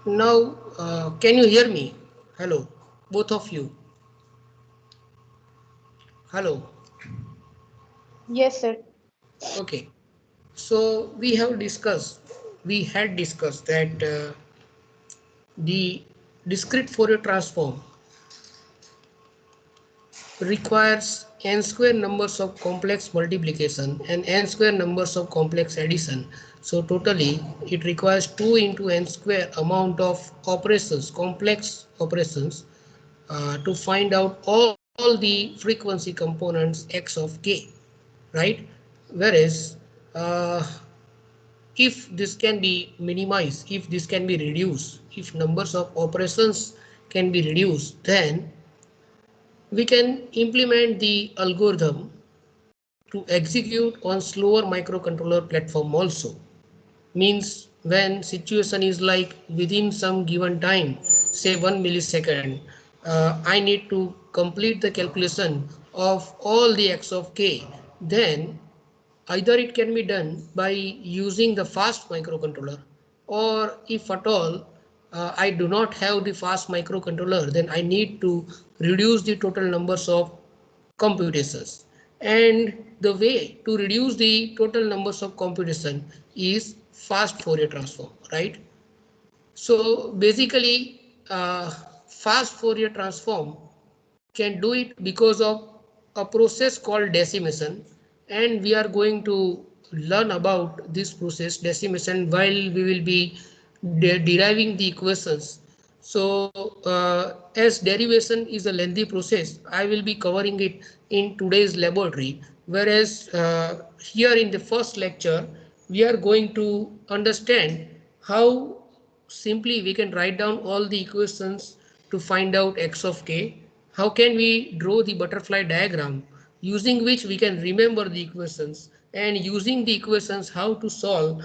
Now, can you hear me? Hello, both of you. Hello. Yes, sir. Okay. So we had discussed that the discrete Fourier transform requires n square numbers of complex multiplication and n square numbers of complex addition. So totally it requires 2 into n square amount of operations, complex operations, to find out all the frequency components x of k, right? Whereas uh, if this can be minimized, if this can be reduced, if numbers of operations can be reduced, then we can implement the algorithm to execute on slower microcontroller platform also. Means when situation is like within some given time, say 1 millisecond, I need to complete the calculation of all the x of k, then either it can be done by using the fast microcontroller, or if at all I do not have the fast microcontroller, then I need to reduce the total numbers of computations. And the way to reduce the total numbers of computation is fast Fourier transform, right? So basically, fast Fourier transform can do it because of a process called decimation, and we are going to learn about this process decimation while we will be deriving the equations. So as derivation is a lengthy process, I will be covering it in today's laboratory, whereas here in the first lecture we are going to understand how simply we can write down all the equations to find out x of k. How can we draw the butterfly diagram using which we can remember the equations, and using the equations how to solve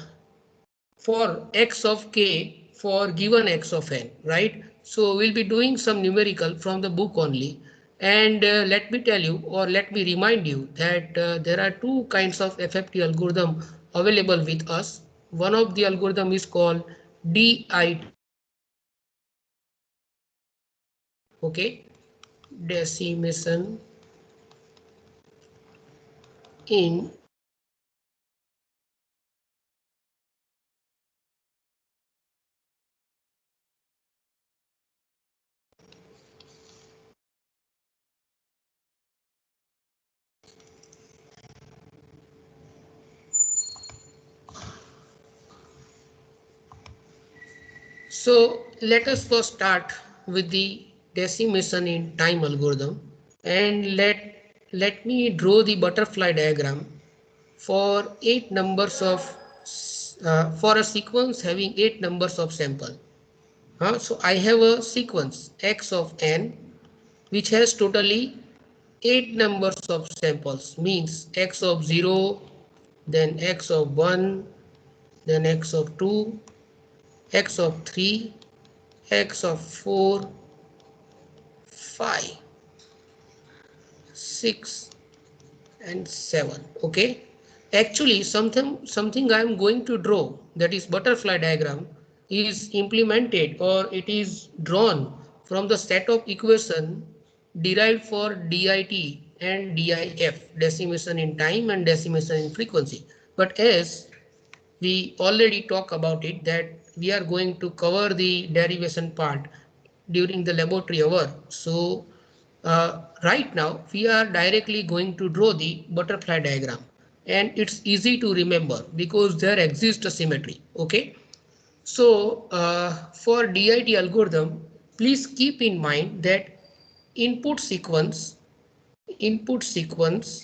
for x of k for given x of n, right? So we'll be doing some numerical from the book only. And let me tell you, or let me remind you that there are two kinds of FFT algorithm available with us. One of the algorithm is called DIT, okay, decimation in So let us first start with the decimation in time algorithm, and let me draw the butterfly diagram for for a sequence having 8 numbers of sample. So I have a sequence x of n which has totally 8 numbers of samples, means x of 0, then x of 1, then x of 2, x of 3, x of 4, 5, 6 and 7. Okay, actually something I am going to draw, that is butterfly diagram, is implemented or it is drawn from the set of equation derived for DIT and DIF, decimation in time and decimation in frequency. But as we already talked about it, that we are going to cover the derivation part during the laboratory hour. So right now we are directly going to draw the butterfly diagram, and it's easy to remember because there exists a symmetry. Okay, so for DIT algorithm, please keep in mind that input sequence input sequence,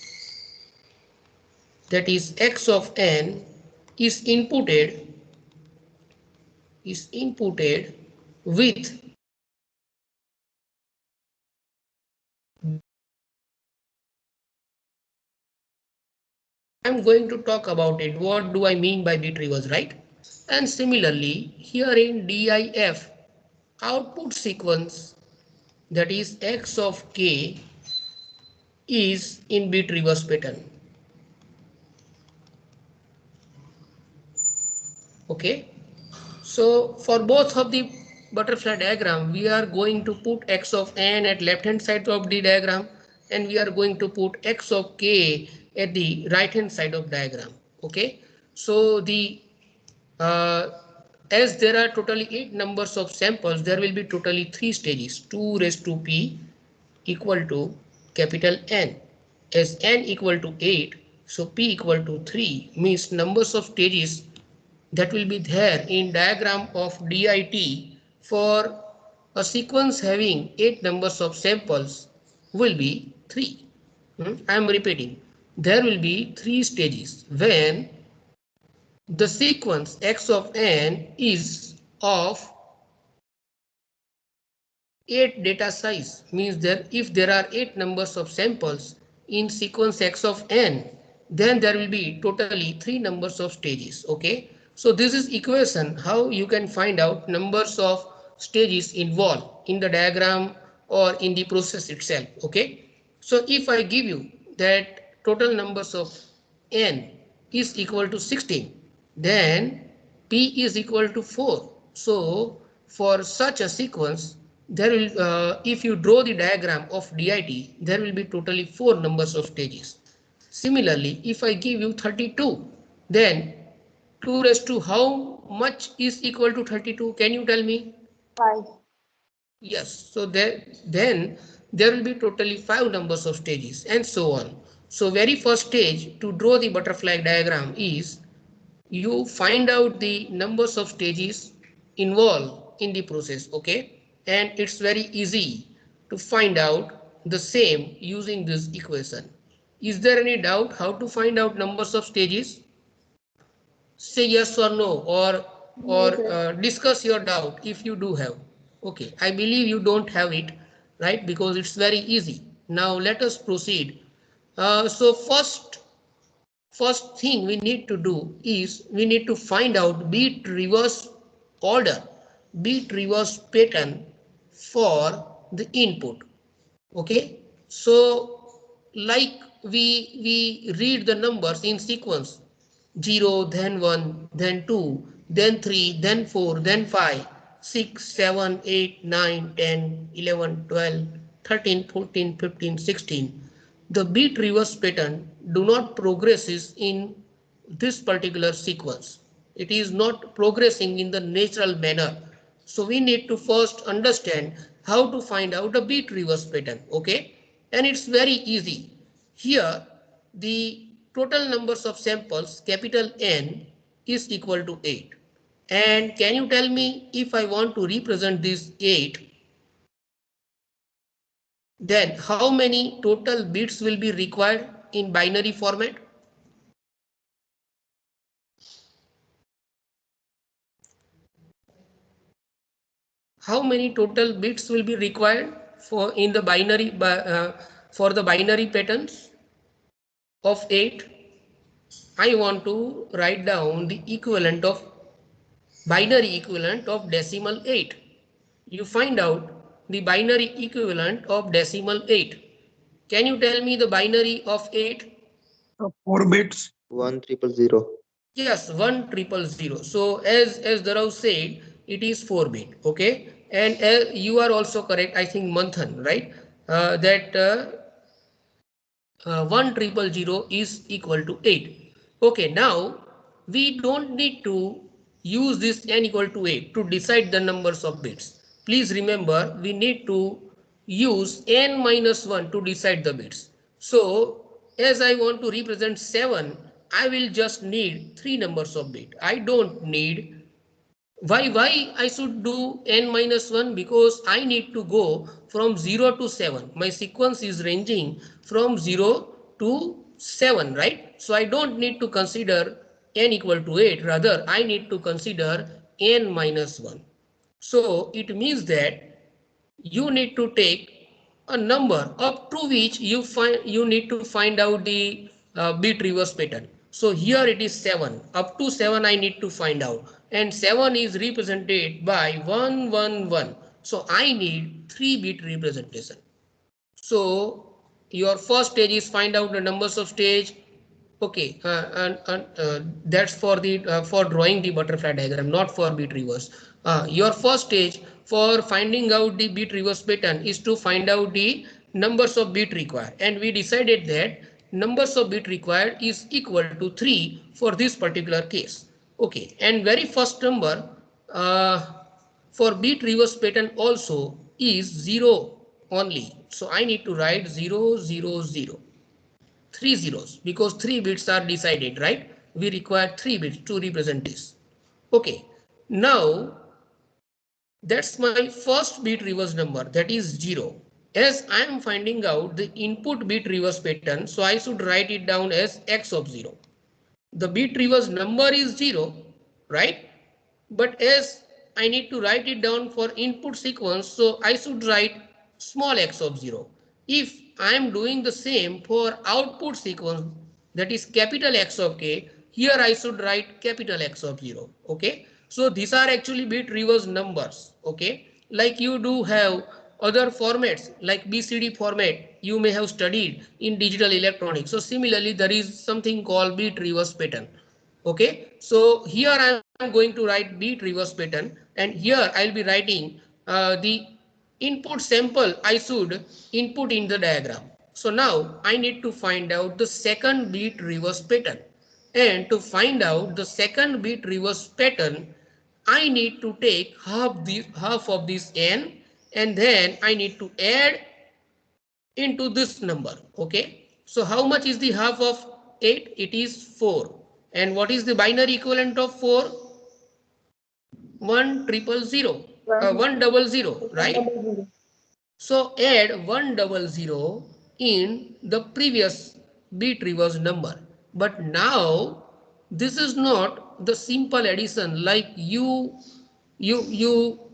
that is x of n, is inputted with I'm going to talk about it. What do I mean by bit reverse, right? And similarly, here in DIF, output sequence, that is x of k, is in bit reverse pattern. Okay. So for both of the butterfly diagram, we are going to put x of n at left hand side of the diagram, and we are going to put x of k at the right hand side of diagram. Okay, so the uh, as there are totally 8 numbers of samples, there will be totally 3 stages. 2 raised to p equal to capital N. As n equal to 8, so p equal to 3 means numbers of stages that will be there in diagram of DIT for a sequence having 8 numbers of samples will be 3. I am repeating. There will be 3 stages when the sequence x of n is of 8 data size, means that if there are 8 numbers of samples in sequence x of n, then there will be totally 3 numbers of stages. Okay, so this is equation how you can find out numbers of stages involved in the diagram or in the process itself. Okay, so if I give you that total numbers of n is equal to 16, then p is equal to 4. So for such a sequence, there will if you draw the diagram of DIT, there will be totally 4 numbers of stages. Similarly, if I give you 32, then 2 raised to how much is equal to 32? Can you tell me? 5. Yes, so then there will be totally 5 numbers of stages and so on. So very first stage to draw the butterfly diagram is you find out the numbers of stages involved in the process. Okay, and it's very easy to find out the same using this equation. Is there any doubt how to find out numbers of stages? Say yes or no, or No, sir. discuss your doubt if you do have. Okay, I believe you don't have it, right? Because it's very easy. Now let us proceed. So first thing we need to do is we need to find out bit reverse order, bit reverse pattern for the input. Okay, so like we read the numbers in sequence: 0, then 1, then 2, then 3, then 4, then 5, 6, 7, 8, 9, 10, 11, 12, 13, 14, 15, 16. The beat reverse pattern do not progresses in this particular sequence. It is not progressing in the natural manner. So we need to first understand how to find out a beat reverse pattern. Okay, and it's very easy. Here the total numbers of samples capital N is equal to 8. And can you tell me, if I want to represent this 8, then how many total bits will be required in binary format? How many total bits will be required for in the binary for the binary patterns of 8? I want to write down the equivalent of binary equivalent of decimal 8. You find out the binary equivalent of decimal 8. Can you tell me the binary of 8? 4 bits. 1000. Yes, 1000. So as Dharav said, it is 4 bit. Okay, and you are also correct. I think Manthan, right? That 1000 is equal to 8. Okay, now we don't need to use this n equal to 8 to decide the numbers of bits. Please remember, we need to use n minus 1 to decide the bits. So as I want to represent 7, I will just need 3 numbers of bit. I don't need why I should do n minus 1? Because I need to go from 0 to 7. My sequence is ranging from 0 to 7, right? So I don't need to consider n equal to 8. Rather, I need to consider n minus 1. So it means that you need to take a number up to which you need to find out the bit reverse pattern. So here it is 7. Up to 7 I need to find out, and 7 is represented by 111. So I need 3 bit representation. So your first stage is find out the numbers of stage. Okay, that's for the for drawing the butterfly diagram, not for bit reverse. Your first stage for finding out the bit reverse pattern is to find out the numbers of bit required, and we decided that numbers of bit required is equal to 3 for this particular case. Okay, and very first number uh, for bit reverse pattern also is 0 only. So I need to write 000. Three zeros because 3 bits are decided, right? We require 3 bits to represent this. Okay, now that's my first bit reverse number, that is 0. As I am finding out the input bit reverse pattern, so I should write it down as x of 0. The bit reverse number is 0, right? But as I need to write it down for input sequence, so I should write small x of 0. If I am doing the same for output sequence, that is capital X of k, here I should write capital X of 0. Okay. So these are actually bit reverse numbers. Okay. Like you do have other formats like BCD format you may have studied in digital electronics. So similarly, there is something called bit reverse pattern. Okay, so here I am going to write bit reverse pattern, and here I'll be writing the input sample I should input in the diagram. So now I need to find out the second bit reverse pattern, and to find out the second bit reverse pattern I need to take half of this n, and then I need to add into this number. Okay, so how much is the half of 8? It is 4. And what is the binary equivalent of 4? 100, 100, right? So add 100 in the previous bit reverse number. But now this is not the simple addition like you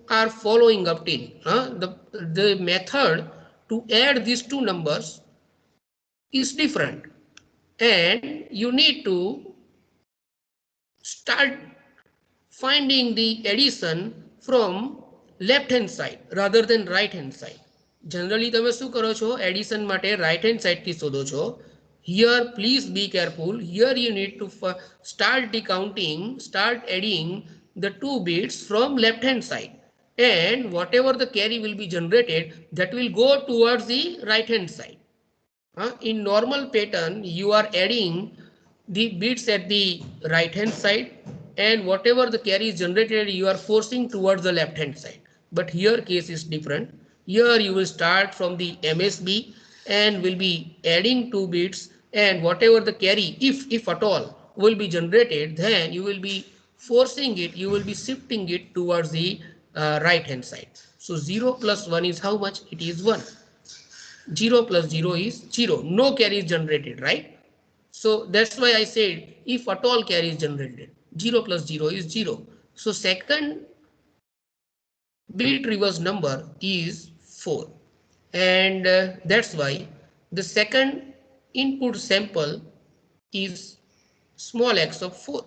are following up till. The method to add these two numbers is different, and you need to start finding the addition from left hand side rather than right hand side. Generally તમે શું કરો છો addition માટે right hand side થી શોધો છો. Here please be careful. Here you need to start the counting, start adding the 2 bits from left hand side, and whatever the carry will be generated, that will go towards the right hand side. In normal pattern, you are adding the bits at the right hand side, and whatever the carry is generated, you are forcing towards the left hand side. But here case is different. Here you will start from the MSB and will be adding 2 bits, and whatever the carry, if at all, will be generated, then you will be forcing it, you will be shifting it towards the right hand side. So 0 plus 1 is how much? It is 1. 0 plus 0 is 0. No carry is generated, right? So that's why I said if at all carry is generated, 0 plus 0 is 0. So second bit reverse number is 4. And that's why the second input sample is small x of 4.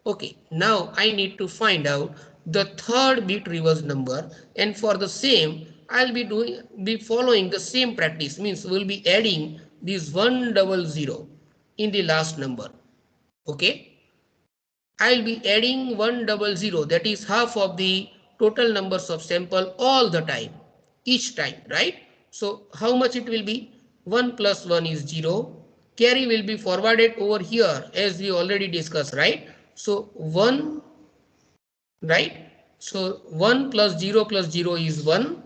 Okay, now I need to find out the third bit reverse number, and for the same I'll be following the same practice, means we'll be adding this 100 in the last number. Okay, I'll be adding 100, that is half of the total numbers of sample all the time, each time, right? So how much it will be? 1 plus 1 is 0. Carry will be forwarded over here as we already discussed, right? So 1, right? So 1 plus 0 is 1,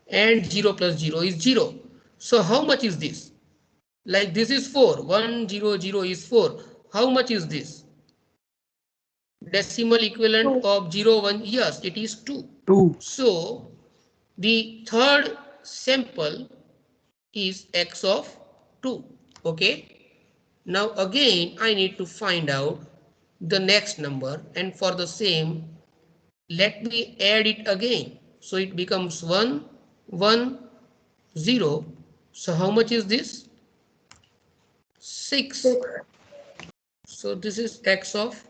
and 0 plus 0 is 0. So how much is this? Like this is 4. 100 is 4. How much is this? Decimal equivalent of 0, 1, yes, it is 2. 2. So the third sample is x of 2. Okay. Now again I need to find out the next number, and for the same let me add it again. So it becomes 1, 1, 0. So how much is this? 6. So this is x of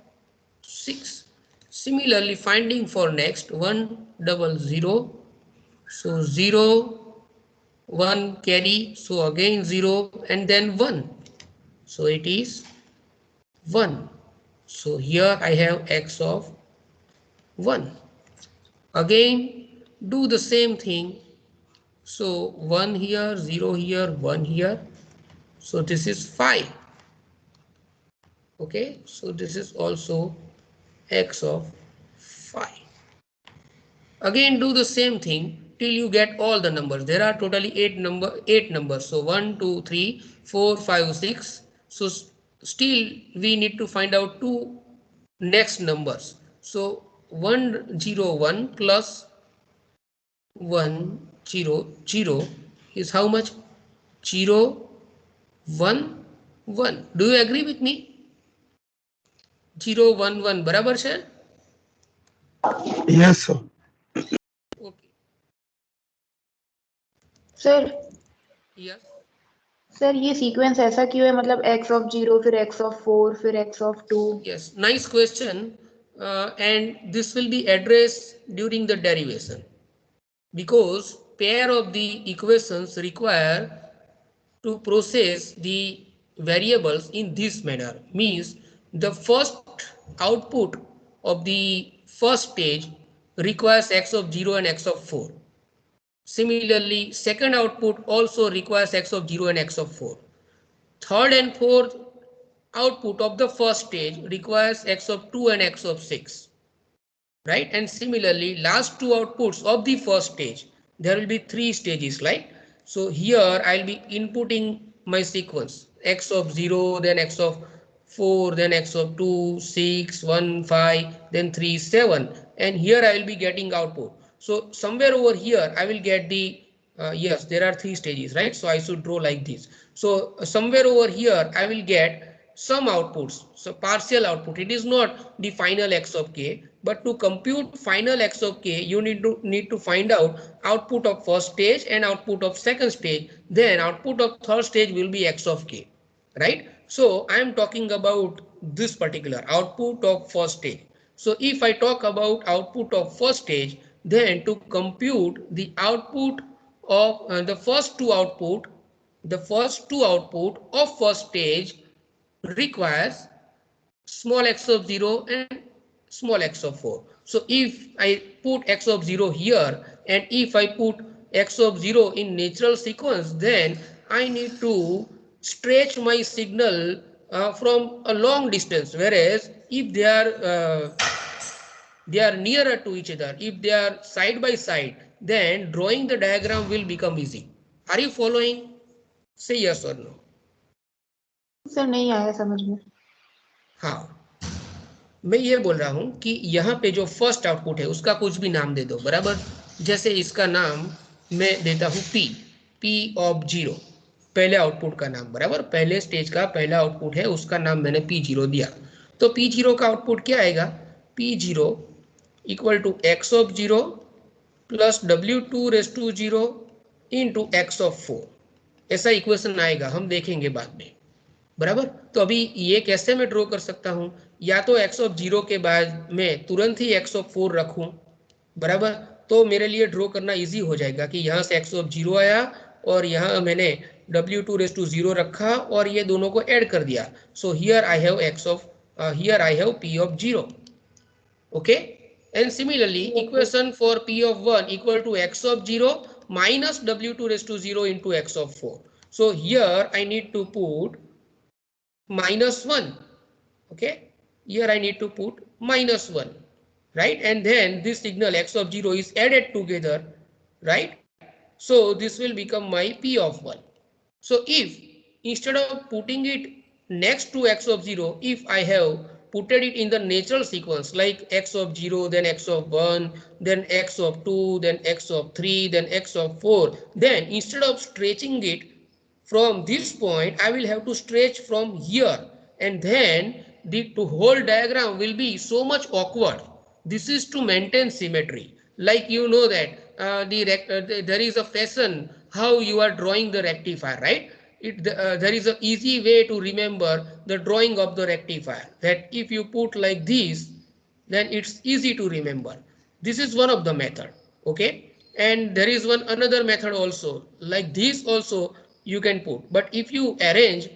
6. Similarly, finding for next 100. So 0, 1 carry. So again 0 and then 1. So it is 1. So here I have x of 1. Again do the same thing. So 1 here, 0 here, 1 here. So this is 5. Okay, so this is also x of 5. Again do the same thing till you get all the numbers. There are totally 8 numbers. So 1, 2, 3, 4, 5, 6. So still we need to find out two next numbers. So 101 plus 100 is how much? 0, 1, 1. Do you agree with me? 0, 1, 1 बराबर है? Yes, sir. Okay. Sir Yes. Sir ये sequence ऐसा क्यों है, मतलब x of 0 फिर x of 4 फिर x of 2? Yes, nice question. And this will be addressed during the derivation, because pair of the equations require to process the variables in this manner. Means the first output of the first stage requires x of 0 and x of 4. Similarly, second output also requires x of 0 and x of 4. Third and fourth output of the first stage requires x of 2 and x of 6. Right? And similarly, last two outputs of the first stage, there will be three stages, right? So here I'll be inputting my sequence, x of 0, then x of 4, then x of 2, 6, 1, 5, then 3, 7, and here I will be getting output. So somewhere over here I will get the yes, there are three stages, right? So I should draw like this. So somewhere over here I will get some outputs, so partial output. It is not the final x of k, but to compute final x of k, you need to find out output of first stage and output of second stage. Then output of third stage will be x of k, right? So I am talking about this particular output of first stage. So if I talk about output of first stage, then to compute the output of the first two output of first stage requires small x of 0 and small x of 4. So if I put x of 0 here and if I put x of 0 in natural sequence, then I need to stretch my signal from a long distance, whereas if they are nearer to each other, if they are side by side, then drawing the diagram will become easy. Are you following? Say yes or no. Sir नहीं आया समझ में. हाँ, मैं ये बोल रहा हूँ कि यहाँ पे जो फर्स्ट आउटपुट है उसका कुछ भी नाम दे दो, बराबर. जैसे इसका नाम मैं देता हूँ P ऑफ 0, पहले आउटपुट का नाम, बराबर. पहले स्टेज का पहला आउटपुट है, उसका नाम मैंने P0 दिया. तो P0 का आउटपुट क्या आएगा? P0 equal to x of 0 plus W2 raise to 0 into x of 4. ऐसा इक्वेशन आएगा, हम देखेंगे बाद में, बराबर. तो अभी ये कैसे मैं ड्रॉ कर सकता हूं? या तो x ऑफ 0 के बाद मैं तुरंत ही x ऑफ 4 रखूं, बराबर. तो मेरे लिए ड्रॉ करना इजी हो जाएगा कि यहाँ से x ऑफ 0 आया और यहाँ मैंने W2 रेस टू 0 रखा और ये दोनों को ऐड कर दिया. So here I have P of 0. Okay, and similarly equation for P of 1 equal to x of 0 minus W2 raised to 0 into x of 4. So here I need to put minus 1. Okay, here I need to put minus 1, right? And then this signal x of 0 is added together, right? So this will become my P of 1. So if instead of putting it next to x of 0, if I have put it in the natural sequence like x of 0, then x of 1, then x of 2, then x of 3, then x of 4, then instead of stretching it from this point, I will have to stretch from here, and then the whole diagram will be so much awkward. This is to maintain symmetry. Like you know that there is a fashion how you are drawing the rectifier, right? There is an easy way to remember the drawing of the rectifier, that if you put like this, then it's easy to remember. This is one of the method. Okay, and there is one another method also, like this also you can put. But if you arrange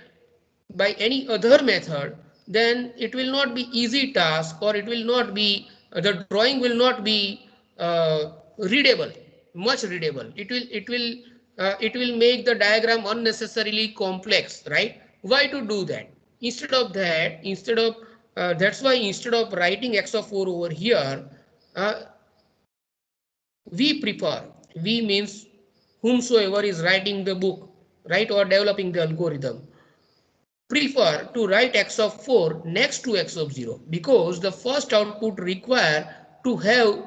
by any other method, then it will not be easy task, or it will not be, the drawing will not be readable, much readable. It will make the diagram unnecessarily complex, right? Why to do that? Instead of that, that's why instead of writing x of 4 over here, uh, we prefer, we means whomsoever is writing the book, right, or developing the algorithm, prefer to write x of 4 next to x of 0, because the first output require to have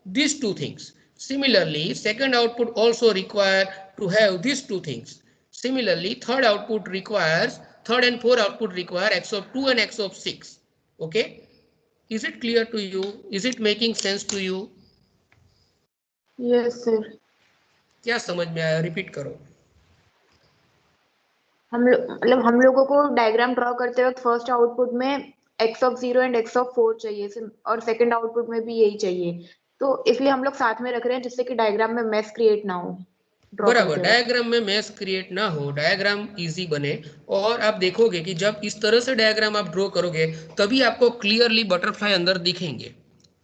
these two things. Similarly, second output also require to have these two things. Similarly, third and fourth output require x of 2 and x of 6. Okay, is it clear to you? Is it making sense to you? Yes sir. क्या समझ में आया? Repeat करो. हम लोगों को diagram draw करते वक्त फर्स्ट आउटपुट में x of 0 and x of 4 चाहिए, और सेकंड आउटपुट में भी यही चाहिए, तो इसलिए हम लोग साथ में रख रहे हैं जिससे कि डायग्राम में मेस क्रिएट ना हो बराबर, डायग्राम में मैस क्रिएट ना हो, डायग्राम इजी बने. और आप देखोगे कि जब इस तरह से डायग्राम आप ड्रॉ करोगे तभी आपको क्लियरली बटरफ्लाई अंदर दिखेंगे,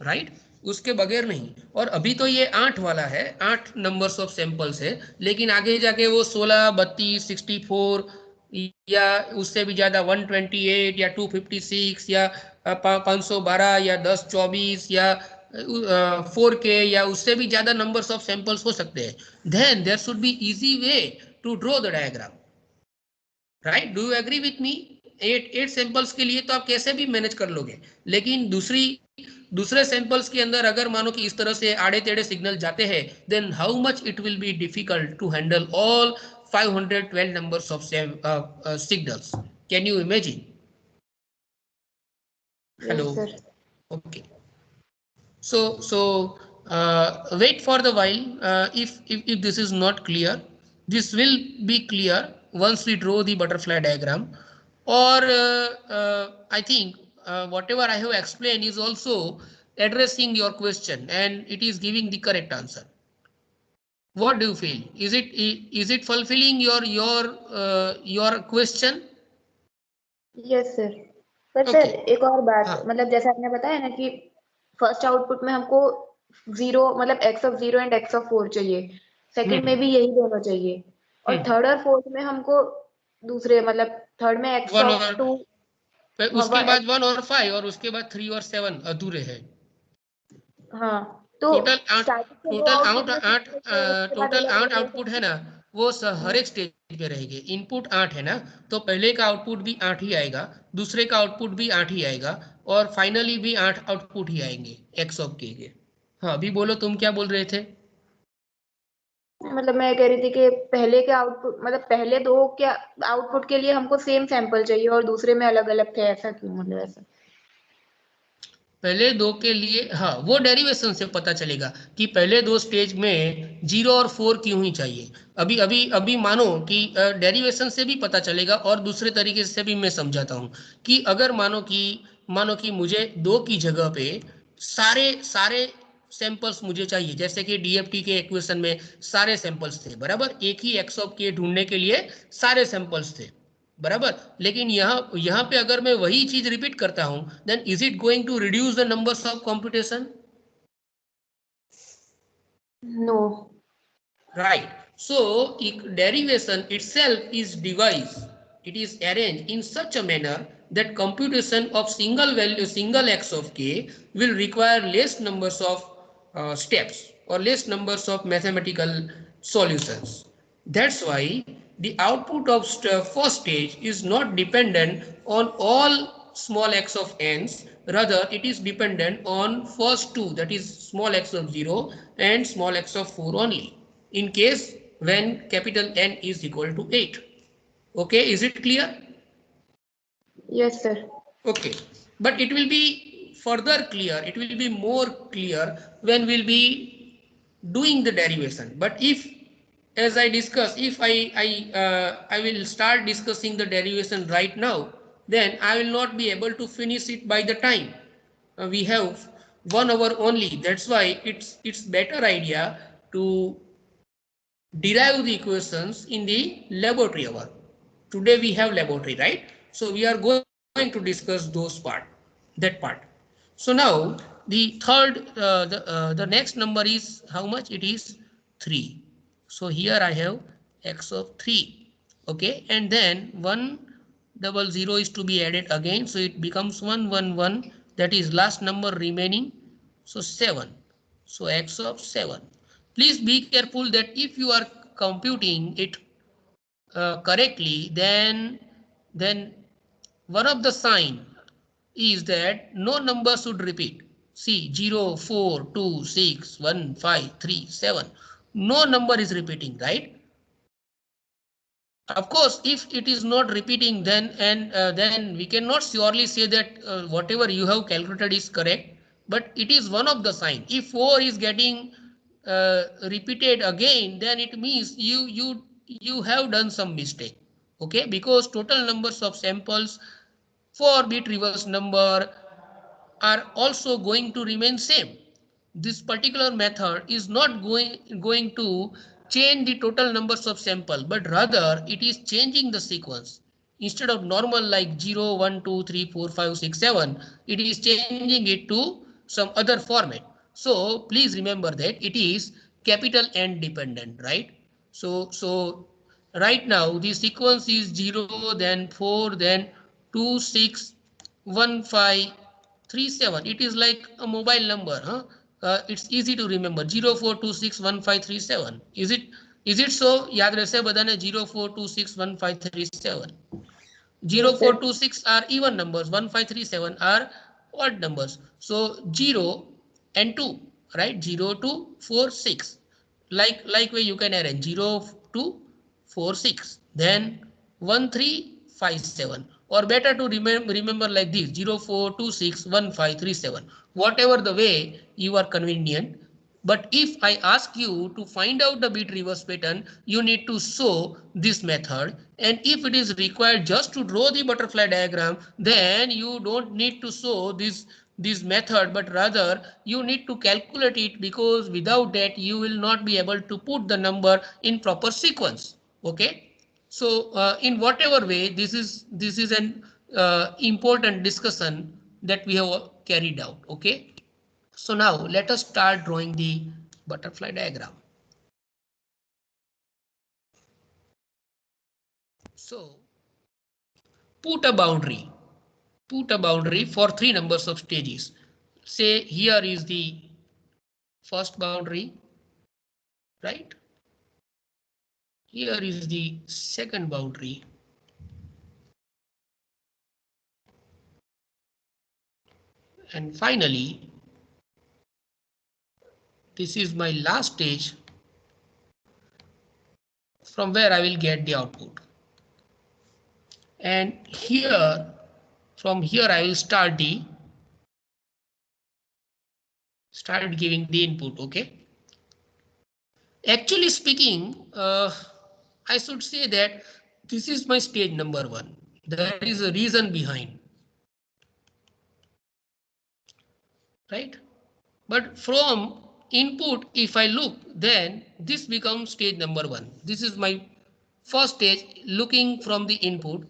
राइट? उसके बगैर नहीं. और अभी तो ये 8 वाला है, 8 नंबर्स ऑफ सैंपल्स है, लेकिन आगे जाके वो 16, 32, 64 या उससे भी ज्यादा 128 या 256 या 512 या 1024 या 4K या उससे भी ज्यादा नंबर्स ऑफ सैंपल्स हो सकते हैं. Then there should be easy way to draw the diagram, right? Do you agree with me? 8 samples के लिए तो आप कैसे भी मैनेज कर लोगे, लेकिन दूसरे सैंपल्स के अंदर अगर मानो कि इस तरह से आड़े टेढ़े सिग्नल जाते हैं, then how much it will be difficult to handle all 512 numbers of signals. Can you imagine? Hello. Yes, okay, so wait for the while. If this is not clear, this will be clear once we draw the butterfly diagram. Or I think whatever I have explained is also addressing your question and it is giving the correct answer. What do you feel? Is it fulfilling your question? Yes sir. पर sir एक और बात, मतलब जैसे आपने बताया ना कि फर्स्ट आउटपुट में हमको 0 मतलब x of 0 and x of 4 चाहिए, सेकंड में भी यही दोनों चाहिए, और थर्ड और फोर्थ में हमको दूसरे मतलब थर्ड में x ऑफ 2, उसके बाद 1 और 5 और उसके बाद 3 और 7 अधूरे हैं. हाँ, तो टोटल 8 आउटपुट है ना, वो हर एक स्टेज पे रहेंगे. इनपुट 8 है ना, तो पहले का आउटपुट भी 8 ही आएगा, दूसरे का आउटपुट भी 8 ही आएगा, और फाइनली भी 8 आउटपुट ही आएंगे एक्स ऑफ के. हाँ, अभी बोलो, तुम क्या बोल रहे थे? मतलब मैं कह रही थी कि पहले के आउटपुट मतलब पहले दो के आउटपुट के लिए हमको सेम सैंपल चाहिए और दूसरे में अलग अलग थे, ऐसा क्यों? मतलब ऐसा पहले दो के लिए, हाँ, वो डेरिवेशन से पता चलेगा कि पहले दो स्टेज में 0 और 4 क्यों ही चाहिए. अभी अभी अभी मानो कि डेरिवेशन से भी पता चलेगा, और दूसरे तरीके से भी मैं समझाता हूँ कि अगर मानो कि मुझे 2 की जगह पे सारे सैंपल्स मुझे चाहिए, जैसे कि डीएफटी के इक्वेशन में सारे सैंपल्स थे, बराबर, एक ही एक्स ऑफ के ढूंढने के लिए सारे सैंपल्स थे, बराबर. लेकिन यहाँ पे अगर मैं वही चीज रिपीट करता हूं, then is it going to reduce the numbers of computation? No. Right. So derivation itself is devised, it is arranged in such a manner that computation of single x of k will require less numbers of steps or less numbers of mathematical solutions. That's why the output of first stage is not dependent on all small x of n's, rather it is dependent on first two, that is small x of 0 and small x of 4 only, in case when capital N is equal to 8. Okay, is it clear? Yes sir. Okay, but it will be further clear, it will be more clear when we'll be doing the derivation. But if, as I discuss, if I will start discussing the derivation right now, then I will not be able to finish it by the time. We have 1 hour only. That's why it's better idea to derive the equations in the laboratory hour. Today we have laboratory, right? So we are going going to discuss that part. So now the third, the next number is how much? It is 3. So here I have x of 3. Okay, and then 100 is to be added again. So it becomes 111. That is last number remaining. So 7. So x of 7. Please be careful that if you are computing it correctly, then one of the sign is that no number should repeat. See 0, 4, 2, 6, 1, 5, 3, 7. No number is repeating, right? Of course, if it is not repeating, then we cannot surely say that whatever you have calculated is correct. But it is one of the sign. If 4 is getting repeated again, then it means you have done some mistake. Okay, because total numbers of samples for bit reverse number are also going to remain same. This particular method is not going to change the total numbers of sample, but rather it is changing the sequence. Instead of normal like 0, 1, 2, 3, 4, 5, 6, 7, it is changing it to some other format. So please remember that it is capital N dependent, right? So right now the sequence is 0, then 4, then 2, 6, 1, 5, 37. It is like a mobile number, huh? It's easy to remember 04261537. Is it so? याद रहे बदाने 04261537. Yes, sir. 0426 are even numbers, 1537 are odd numbers. So 0 and 2, right? 0 to 4, 6. Like way you can arrange 0 to 4, 6. Then 1, 3, 5, 7. Or better to remember like this 0, 4, 2, 6, 1, 5, 3, 7. Whatever the way you are convenient. But if I ask you to find out the bit reverse pattern, you need to show this method. And if it is required just to draw the butterfly diagram, then you don't need to show this method, but rather you need to calculate it, because without that you will not be able to put the number in proper sequence. Okay. So in whatever way, this is an important discussion that we have carried out. Okay. So now let us start drawing the butterfly diagram. So put a boundary for 3 numbers of stages. Say here is the first boundary, right? Here is the second boundary. And finally, this is my last stage from where I will get the output. And here, from here I will start giving the input. Okay. Actually speaking, I should say that this is my stage number 1. There is a reason behind, right? But from input, if I look, then this becomes stage number 1. This is my first stage looking from the input,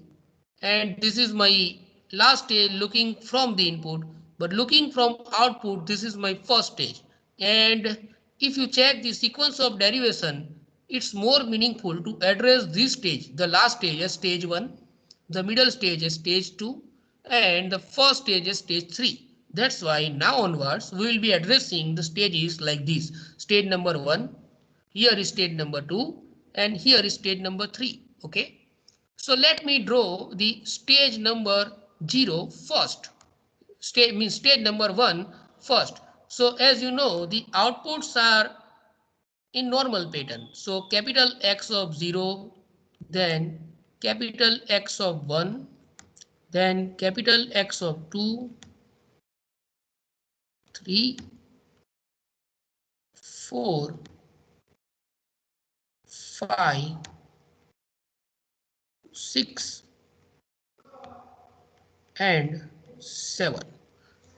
and this is my last stage looking from the input. But looking from output, this is my first stage. And if you check the sequence of derivation, it's more meaningful to address this stage, the last stage, as stage 1, the middle stage as stage 2, and the first stage as stage 3. That's why now onwards we will be addressing the stages like this. Stage number 1, here is stage number 2, and here is stage number 3. Okay. So let me draw the stage number 0 first. Stage number 1 first. So as you know, the outputs are in normal pattern. So capital X of 0, then capital X of 1, then capital X of 2, 3, 4, 5, 6, and 7.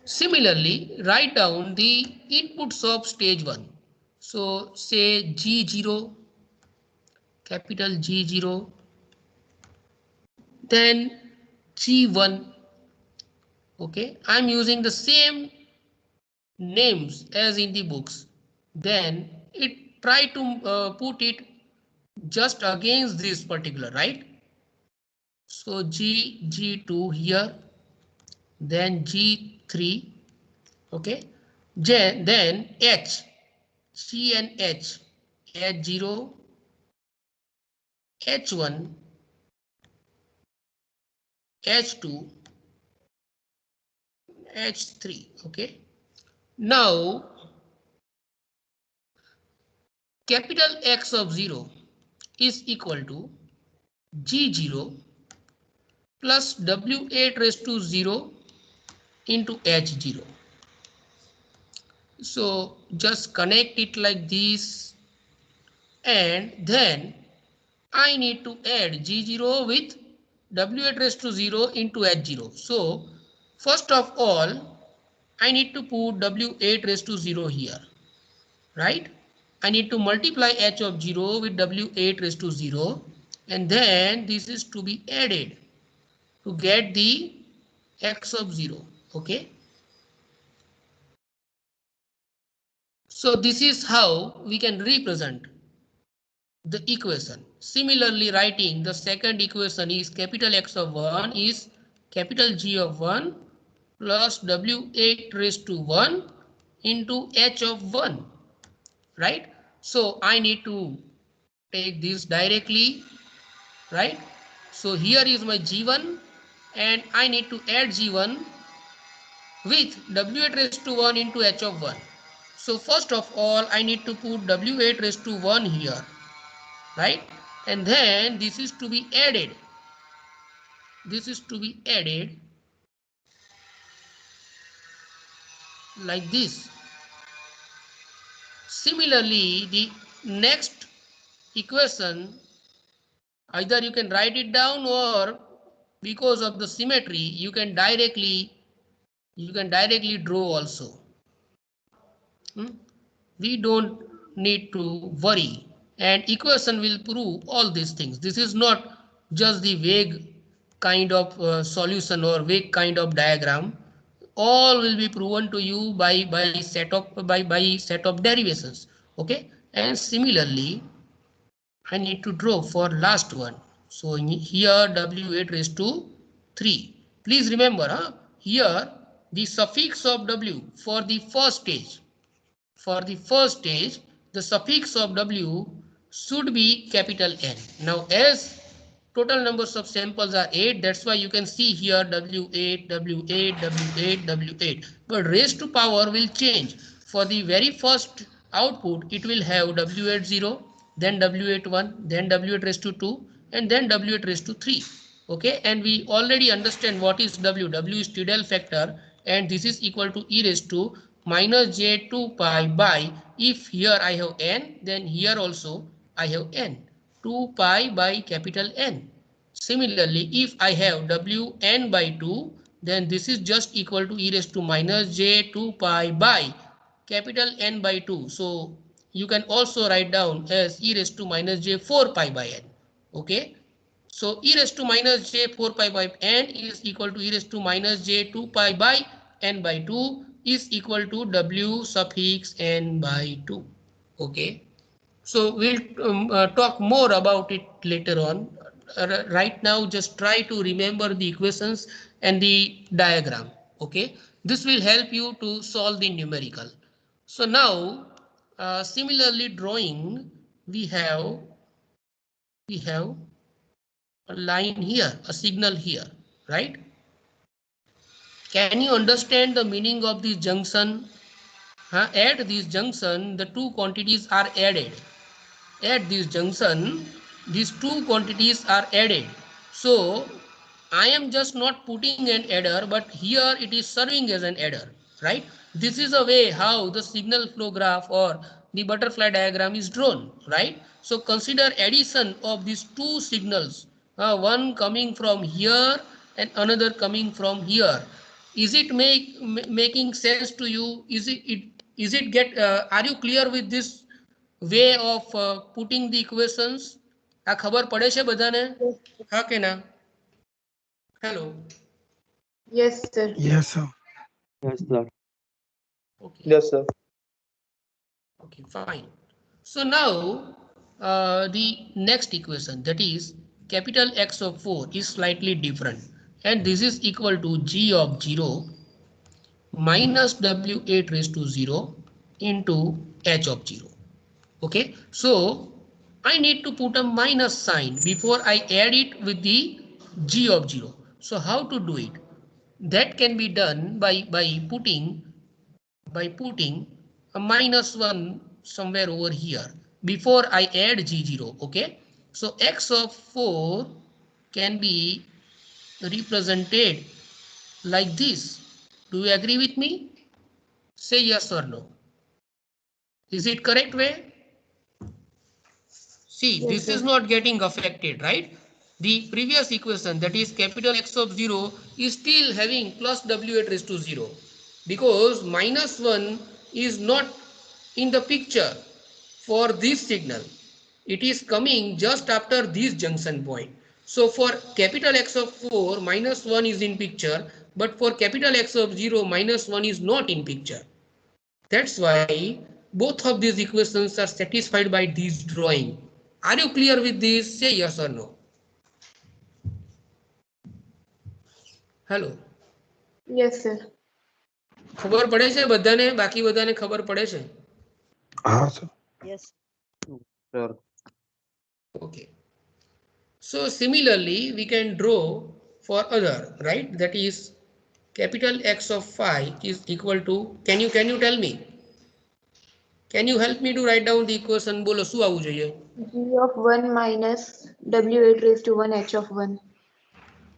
Similarly, write down the inputs of stage 1. So say G0, capital G0, then G1, Okay, I'm using the same names as in the books. Then it try to put it just against this particular, right? So G2 here, then G3, okay, then H, C and H, H0, H1, H2, H3, okay. Now capital X of 0 is equal to G0 plus W8 raised to 0 into H0. So just connect it like this, and then I need to add G0 with W8 raised to 0 into H0. So first of all, I need to put W8 raised to 0 here, right? I need to multiply H of 0 with W8 raised to 0, and then this is to be added to get the X of 0, okay? So this is how we can represent the equation. Similarly, writing the second equation is capital X of 1 is capital G of 1 plus W8 raised to 1 into H of 1, right? So I need to take this directly, right? So here is my G1 and I need to add G1 with W8 raised to 1 into H of 1. So first of all, I need to put W8 raised to 1 here, right? And then this is to be added. This is to be added like this. Similarly, the next equation, either you can write it down or because of the symmetry, you can directly draw also. We don't need to worry, and equation will prove all these things. This is not just the vague kind of solution or vague kind of diagram. All will be proven to you by set of derivations, okay. And similarly, I need to draw for last one. So here W8 raised to 3. Please remember, here the suffix of W for the first stage. For the first stage, the suffix of W should be capital N. Now, as total numbers of samples are 8, that's why you can see here W8, W8, W8, W8. But raised to power will change. For the very first output, it will have W8 0, then W8 1, then W8 raised to 2, and then W8 raised to 3. Okay, and we already understand what is W. W is Tidal factor, and this is equal to e raised to minus j2 pi by, if here I have n, then here also I have n, 2 pi by capital N. Similarly, if I have Wn by 2, then this is just equal to e raised to minus j2 pi by capital N by 2. So you can also write down as e raised to minus j4 pi by n. Okay. So e raised to minus j4 pi by n is equal to e raised to minus j2 pi by n by 2 is equal to w suffix n by 2. Okay. So we'll talk more about it later on. Right now, just try to remember the equations and the diagram. Okay. This will help you to solve the numerical. So now, similarly drawing, we have a line here, a signal here, right? Can you understand the meaning of this junction? At this junction, the two quantities are added. At this junction, these two quantities are added. So I am just not putting an adder, but here it is serving as an adder, right? This is a way how the signal flow graph or the butterfly diagram is drawn, right? So consider addition of these two signals, one coming from here and another coming from here. Is it making sense to you? Is it get are you clear with this way of putting the equations? આ ખબર પડે છે બધાને? હા કે ના? Hello. Yes, sir. Yes, sir. Yes, sir. Okay. Yes, sir. Okay, fine. So now the next equation, that is capital X of 4, is slightly different, and this is equal to G of 0 minus W8 raised to 0 into H of 0. Okay, so I need to put a minus sign before I add it with the G of 0. So how to do it? That can be done by putting a minus 1 somewhere over here before I add G0. Okay, so X of 4 can be represented like this. Do you agree with me? Say yes or no. Is it correct way? See, Yes, this is sir. not getting affected, right? The previous equation, that is capital X of 0, is still having plus W8 raised to 0, because minus 1 is not in the picture for this signal. It is coming just after this junction point. So for capital X of 4, minus 1 is in picture, but for capital X of 0, minus 1 is not in picture. That's why both of these equations are satisfied by this drawing. Are you clear with this? Say yes or no. Hello. Yes, sir. ખબર પડે છે બધાને? બાકી બધાને ખબર પડે છે? હા, sir. Yes, sir. Okay. So similarly, we can draw for other, right? That is capital X of 5 is equal to, can you tell me? Can you help me to write down the equation? બોલો શું આવવું જોઈએ? G of 1 minus W8 raised to 1 H of 1.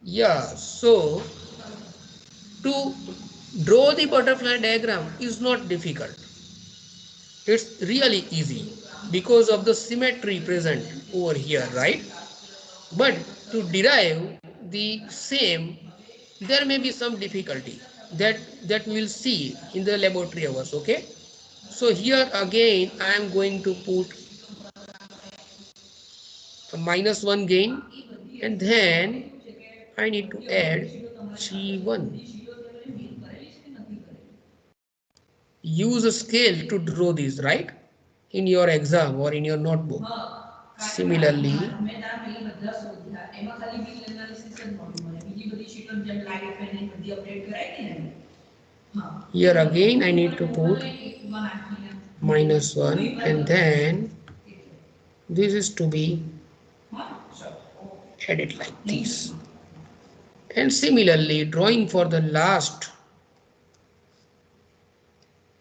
Yeah, so to draw the butterfly diagram is not difficult. It's really easy because of the symmetry present over here, right? But to derive the same, there may be some difficulty that we'll see in the laboratory hours. Okay, so here again I am going to put a minus 1 gain, and then I need to add G1. Use a scale to draw this, right, in your exam or in your notebook. Similarly, here again I need to put minus 1, and then this is to be added like this. And similarly, drawing for the last,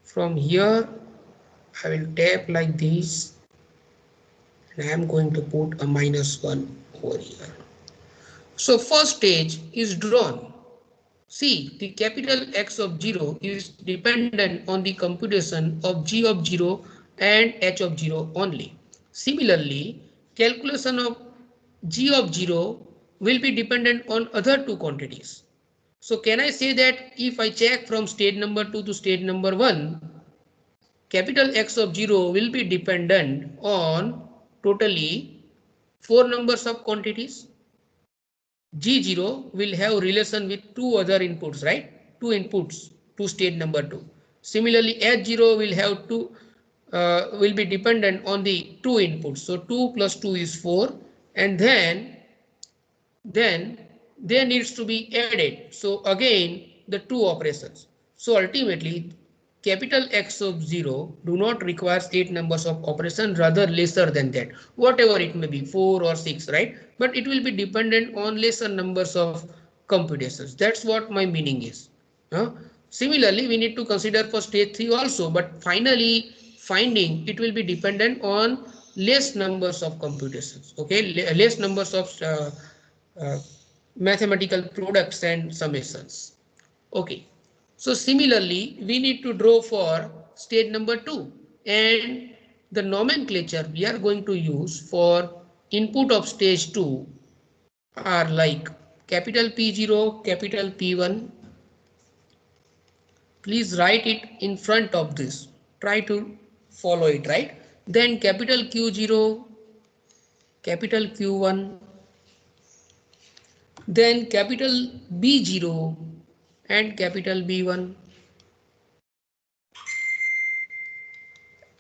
from here I will tap like this, and I am going to put a minus 1 over here. So first stage is drawn. See, the capital X of 0 is dependent on the computation of G of 0 and H of 0 only. Similarly, calculation of G of 0 will be dependent on other two quantities. So can I say that if I check from stage number 2 to stage number 1, capital X of 0 will be dependent on totally 4 numbers of quantities. G0 will have relation with two other inputs, right? Two inputs to stage number 2. Similarly, H0 will have will be dependent on the two inputs. So 2 plus 2 is 4, and then there needs to be added. So again, the two operations. So ultimately, capital X of 0 do not require 8 numbers of operation, rather lesser than that, whatever it may be, 4 or 6, right? But it will be dependent on lesser numbers of computations. That's what my meaning is. Similarly, we need to consider for stage 3 also, but finally finding it will be dependent on less numbers of computations. Okay, less numbers of uh, mathematical products and summations. Okay, so similarly we need to draw for stage number 2, and the nomenclature we are going to use for input of stage 2 are like capital P0, capital P1. Please write it in front of this, try to follow it, right? Then capital Q0, capital Q1, then capital B0, and capital B1,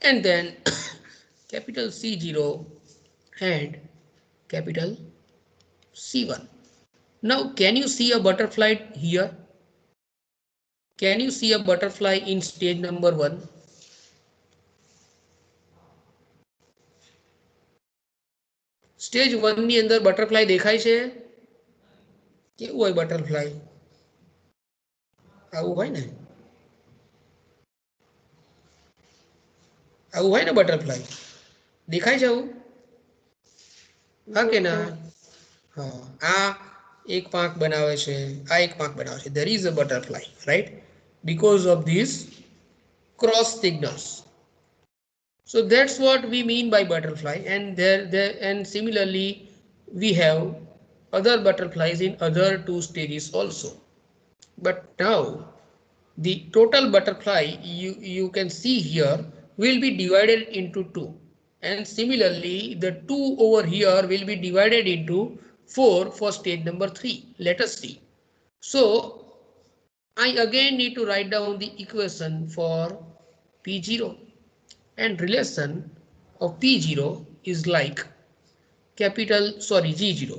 and then capital C0 and capital C1. Now can you see a butterfly here? Can you see a butterfly in stage number 1? Stage 1 ની અંદર butterfly દેખાય છે? કેવું હોય butterfly? આવું હોય ને, આવું હોય ને બટરફ્લાય, દેખાય છે આવું? હા કે ના? હા, આ એક પાંખ બનાવે છે, આ એક પાંખ બનાવે છે. There is a butterfly, right? Because of these cross signals. So that's what we mean by butterfly, and and similarly we have other butterflies in other 2 stages also. But now the total butterfly you can see here will be divided into 2, and similarly the 2 over here will be divided into 4 for stage number 3. Let us see. So I again need to write down the equation for P0, and relation of P0 is like G0.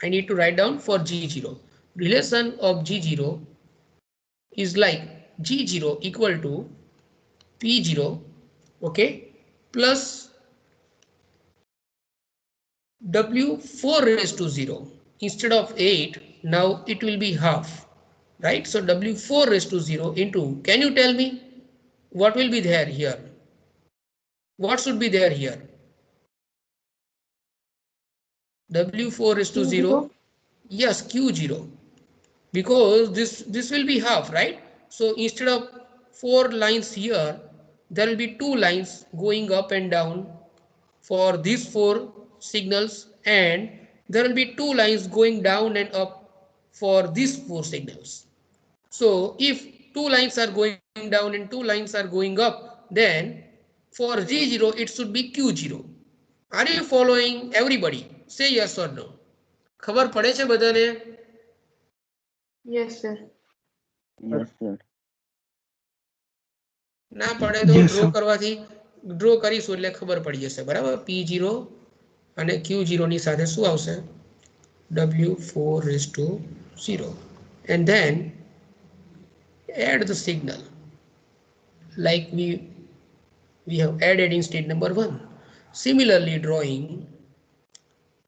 I need to write down for G0. Relation of G0 is like G0 equal to P0, okay, plus W4 raised to 0. Instead of 8, now it will be half, right? So W4 raised to 0 into, can you tell me what will be there here? What should be there here? W4 raised to 0. Yes, Q0. Because this will be half, right? So instead of 4 lines here, there will be 2 lines going up and down for these 4 signals, and there will be 2 lines going down and up for these 4 signals. So if 2 lines are going down and 2 lines are going up, then for G0 it should be Q0. Are you following, everybody? Say yes or no. ખબર પડે છે બધાને? Yes sir. Yes, sir. ના પડે તો draw કરવાથી, draw કરીશું એટલે ખબર પડી જશે, બરાબર? P0 અને Q0 ની સાથે શું આવશે? W4 raised to 0, and then add the signal like we have added in stage number 1. Similarly drawing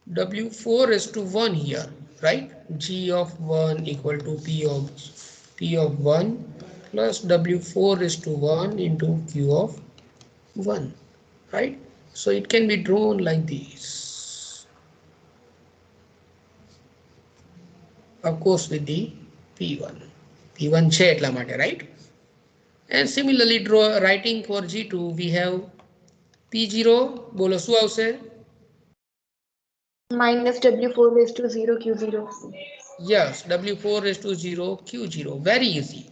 W4 raised to 1 here, right? G of 1 equal to P of 1 plus W4 raised to 1 into Q of 1, right? So it can be drawn like this, of course with the P1 છે એટલા માટે, right? And similarly writing for G2 we have P0, બોલો શું આવશે? minus W4 raised to 0 Q0. Yes, W4 raised to 0 Q0. Very easy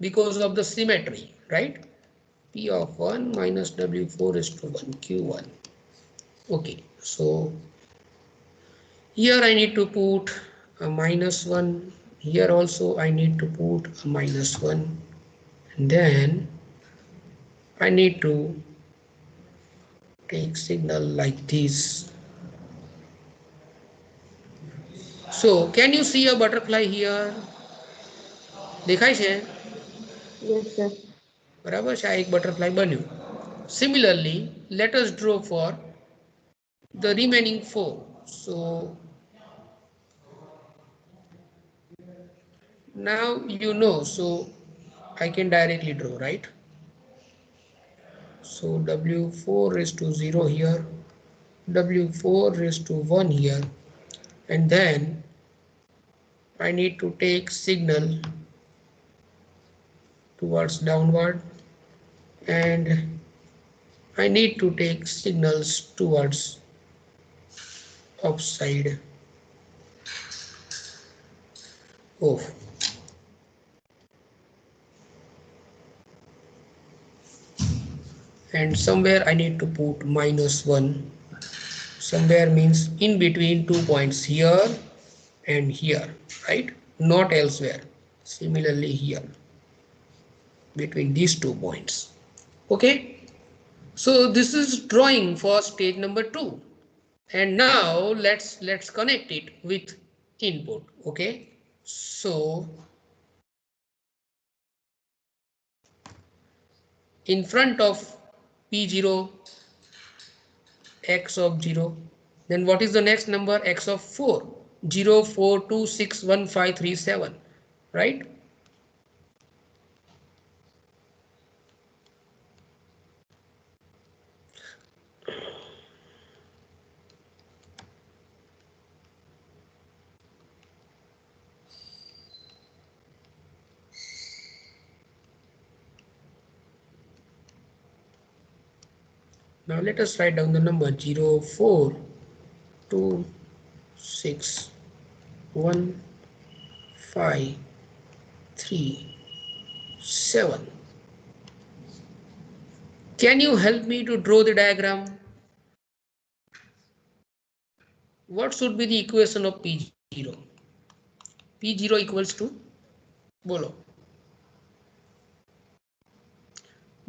because of the symmetry, right? P of 1 minus W4 raised to 1 Q1. Okay, so here I need to put a -1. Here also I need to put a -1. And then I need to take signal like this. So can you see a butterfly here? દેખાય છે? Yes sir. બરાબર છે, આ એક butterfly બન્યું. Similarly, let us draw for the remaining 4. So now you know, so I can directly draw, right? So W4 raised to 0 here, W4 raised to 1 here, and then I need to take signal towards downward, and I need to take signals towards upside. Oh, and somewhere I need to put -1. Somewhere means in between 2 points here and here, right? Not elsewhere. Similarly here, between these 2 points. Okay, so this is drawing for stage number 2. And now let's connect it with input. Okay, so in front of P0, x of 0, then what is the next number? X of 4, 0, 4, 2, 6, 1, 5, 3, 7, right? Now let us write down the number 0, 4, 2, 6, 1, 5, 3, 7. Can you help me to draw the diagram? What should be the equation of P0? P0 equals to, bolo.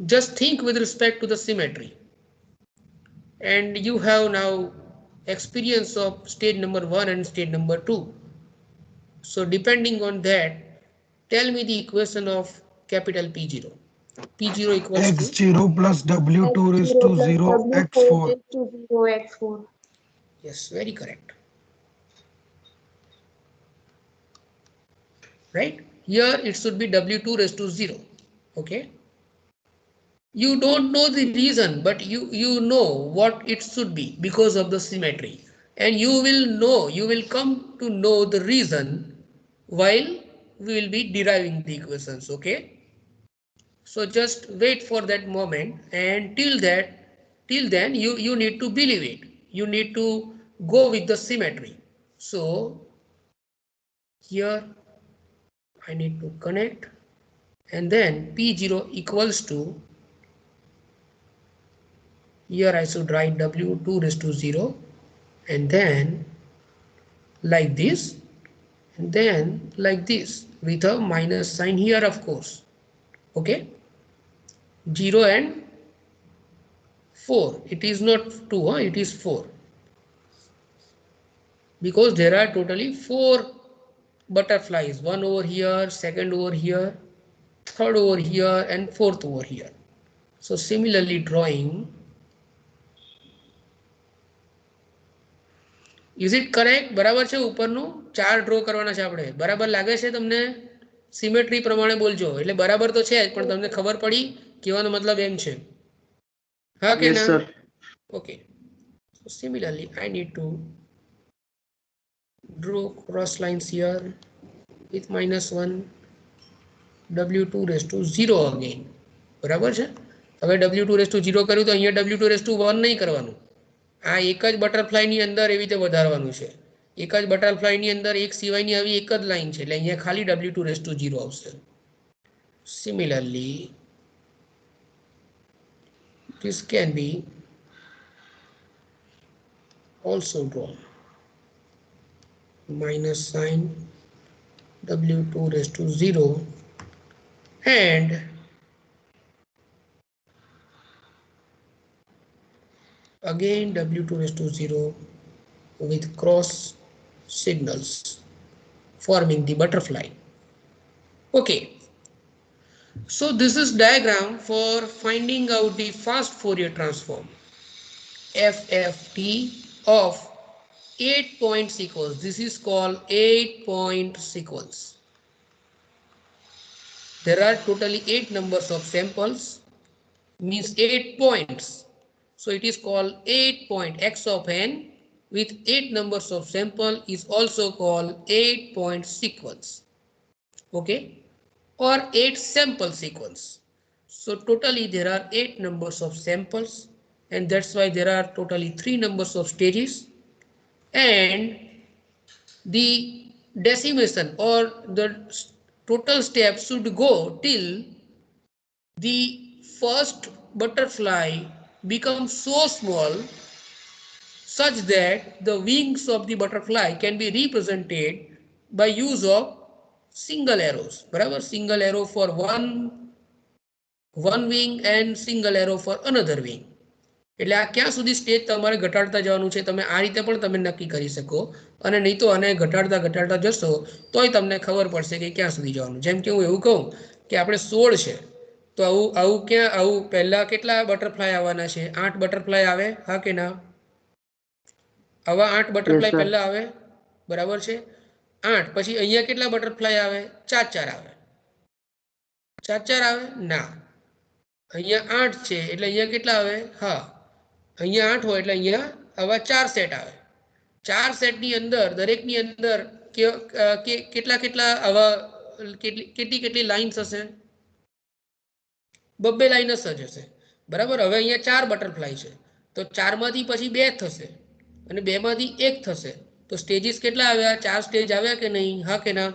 Just think with respect to the symmetry. And you have now experience of stage number 1 and stage number 2. So depending on that, tell me the equation of capital P0. P0 equals to x0 plus w2 raised x0 to plus 0 w4 x4. raised to 0 x4. yes, very correct. Right? Here it should be w2 raised to 0. Okay. You don't know the reason, but you know what it should be because of the symmetry. And you will come to know the reason while we will be deriving the equations. Okay. So just wait for that moment, and till then you need to believe it. You need to go with the symmetry. So here I need to connect, and then P0 equals to, here I should write W2 raised to 0, and then like this, and then like this with a minus sign here, of course. Okay, 0 and 4. It is not 2, it is 4. Because there are totally 4 butterflies, one over here, second over here, third over here, and fourth over here. So similarly drawing, is it correct? બરાબર છે ઉપરનું 4 draw કરવાના છે આપણે. બરાબર લાગે છે તમને? સિમેટ્રી પ્રમાણે બોલજો. એટલે બરાબર તો છે જ, પણ તમને ખબર પડી કહેવાનો મતલબ એમ છે. હા કે ના? Okay. So similarly I need to draw cross lines here with -1, w2 raised to 0 again. બરાબર છે? હવે w2 raised to 0 કર્યું તો અહીંયા w2 raised to 1 નહીં કરવાનું. આ એક જ બટરફ્લાયની અંદર એવી રીતે વધારવાનું છે. એક જ બટરફ્લાયની અંદર એક સિવાયની આવી એક જ લાઈન છે, એટલે અહીંયા ખાલી w2 raised to 0 આવશે. Similarly, this can be also drawn. Minus sign, w2 raised to 0, and again w2 raised to 0 with cross signals forming the butterfly. Okay, so this is diagram for finding out the fast Fourier transform FFT of 8-point sequence. This is called 8-point sequence. There are totally 8 numbers of samples, means 8 points. So it is called 8-point x of n with 8 numbers of sample is also called 8-point sequence. Okay, or 8 sample sequence. So totally there are 8 numbers of samples, and that's why there are totally 3 numbers of stages, and the decimation or the total steps should go till the first butterfly becomes so small such that the wings of the butterfly can be represented by use of single arrows, બરાબર, single arrow for one wing and single arrow for another wing. એટલે આ ક્યાં સુધી stage તમારે ઘટાડતા જવાનું છે તમે આ રીતે પણ તમે નક્કી કરી શકો, અને નહીં તો આને ઘટાડતા ઘટાડતા જશો તોય તમને ખબર પડશે કે ક્યાં સુધી જવાનું. જેમ કે હું એવું કહું કે આપણે 16 છે તો આવું આવું ક્યાં આવું પહેલા કેટલા બટરફ્લાય આવવાના છે? 8 બટરફ્લાય આવે, હા કે ના? આવા 8 બટરફ્લાય પહેલા આવે, બરાબર છે? 8 પછી અહીંયા કેટલા બટરફ્લાય આવે? 4 આવે. 4 આવે ના, અહીંયા 8 છે એટલે અહીંયા કેટલા આવે? હા, અહીંયા 8 હોય એટલે અહીંયા આવા 4 સેટ આવે. 4 સેટની અંદર દરેકની અંદર કેટલા કેટલા આવા કેટલી કેટલી લાઇન્સ હશે? 2 લાઇન્સ જ હશે, બરાબર. હવે અહીંયા 4 બટરફ્લાય છે તો 4 માંથી પછી 2 થશે અને 2 માંથી 1 થશે, તો સ્ટેજીસ કેટલા આવ્યા? 4 સ્ટેજ આવ્યા કે નહીં, હા કે ના?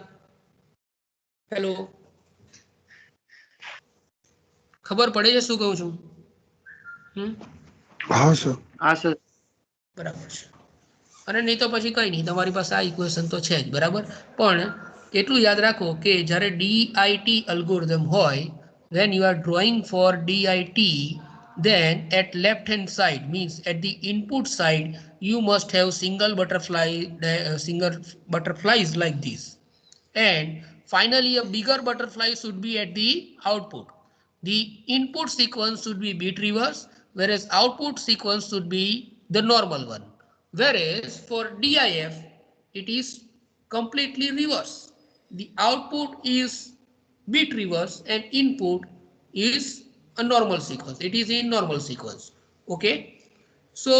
હેલો, ખબર પડે છે શું કહું છું? હા સર. હા સર. બરાબર છે. અને નહીં તો પછી કંઈ નહીં, તમારી પાસે આ ઇક્વેશન તો છે જ, બરાબર. પણ એટલું યાદ રાખો કે જ્યારે DIT અલ્ગોરિધમ હોય, when you are drawing for DIT, then at left hand side means at the input side you must have single butterflies like this, and finally a bigger butterfly should be at the output. The input sequence should be bit reverse, whereas output sequence should be the normal one. Whereas for DIF, it is completely reverse. The output is bit reverse and input is a normal sequence. It is in normal sequence. Okay. So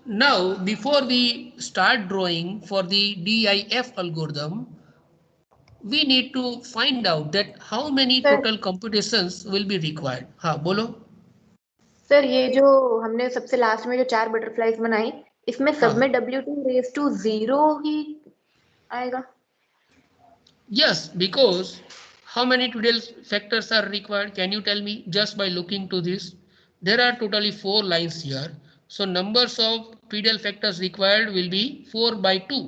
now before we start drawing for the DIF algorithm, we need to find out that how many total computations will be required. हाँ बोलो sir. ये जो हमने सबसे last में जो 4 butterflies बनाई, इसमें सब में W2 raised to 0 ही आएगा? Yes, because how many Tweedale factors are required? Can you tell me just by looking to this? There are totally 4 lines here, so numbers of Tweedale factors required will be 4 by 2.